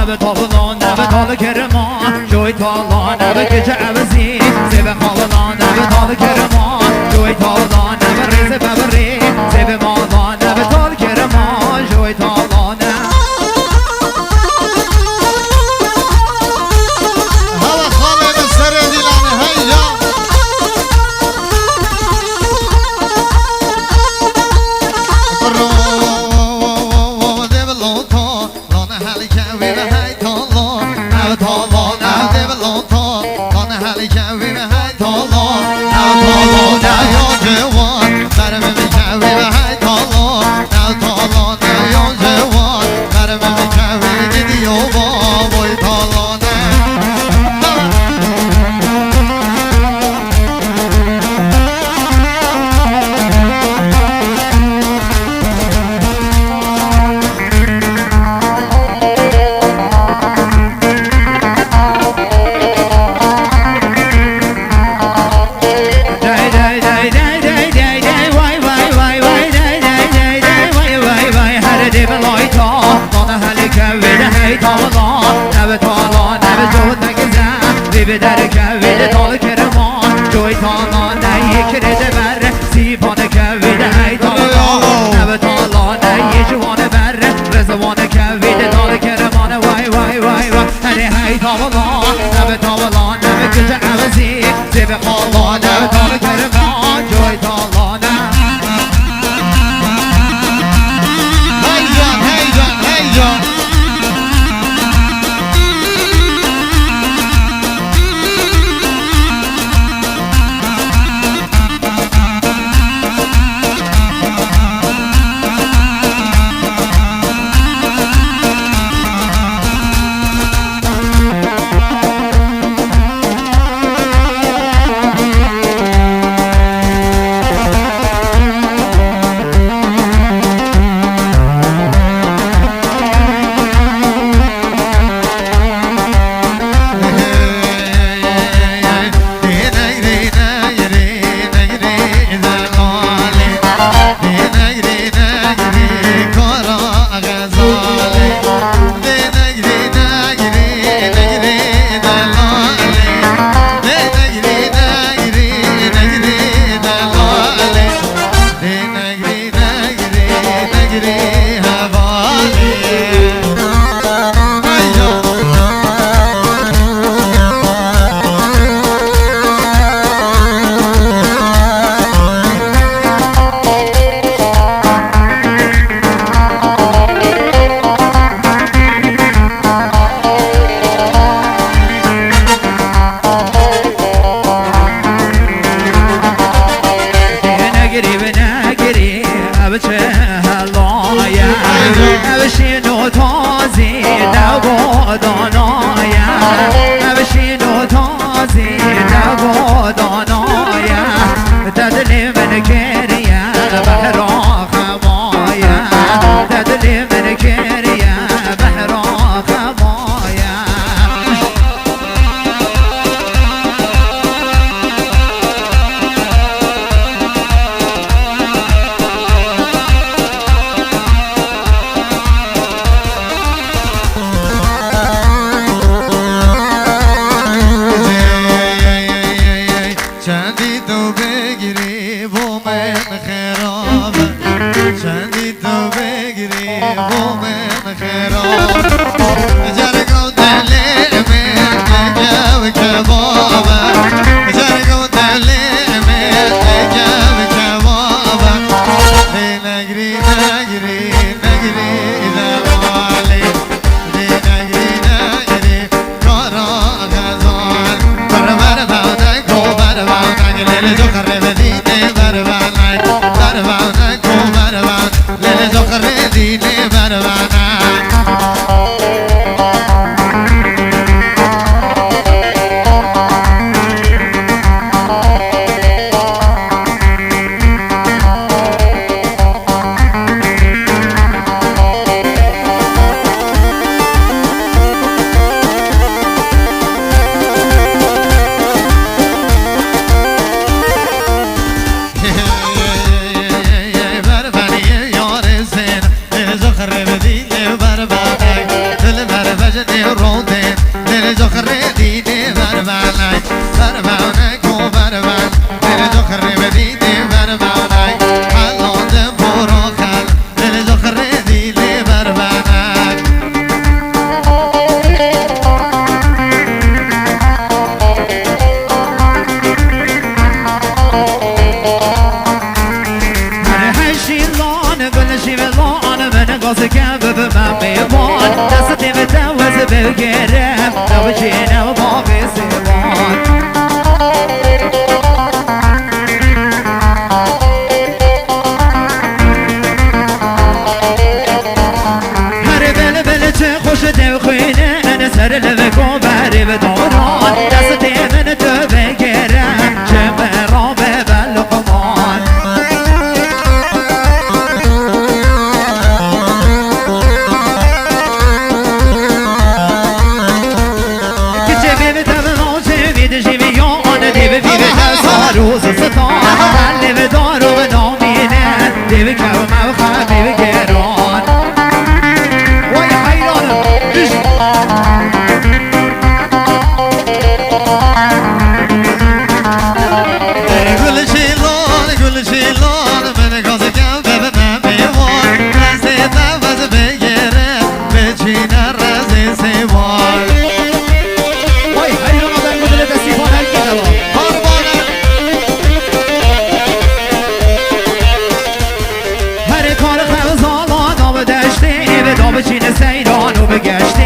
نبه تابلان نبه تال کرمان جوی تالان نبه کچه عوضی زیب خوالان نبه تال کرمان جوی تالان نبه ریز ببری زیب مالان نبه تال کرمان جوی تالان هوا خالد سر دیلانه هیجا برو دیولو تا لانه حالی که ویره های تالان نبه تالان نبه دیولو تا لانه حالی که ویره های تالان نبه تالان نبه یا جوان برمه میکه ویره های تالان نبه تالان نبه یا جوان برمه میکه ویره دیدیو بابای تالانه به در کویل تال کرمان جوی تالان نه یک رده بر سیبان کویل هی تالان نبه تالان نه یک جوان بر رزوان کویل تال کرمان وای وای وای وای هره هی تالان نبه تالان نبه کجا عوضی زیب خالان نبه تال کرمان جوی تالان هیجان هیجان هیجان Dile بردی روده دل جو خریدی بربانای بربانای کو بربان دل جو خریدی بربانای حالان برو خال دل جو خریدی بربانای قاس كعب بماميوان دستي متوز بالقرم لو جينا وما في سوان هرب البلد خوش دوخينين انا سر لبكو باري بدوران دستي من تبقرم جمرا ببالقمان روز ستان حلی به دار و به نامینه دیو کرمه و خمی و گران وای حیرانم گل شیلان من گازه کم به نمیوان دستی نفس بگیرم به چینه رزی سیوان وای حیران آدم مدل دستی با هر کی دوا هر کار خزالان آب دشتی به دام چین سیران و بگشتی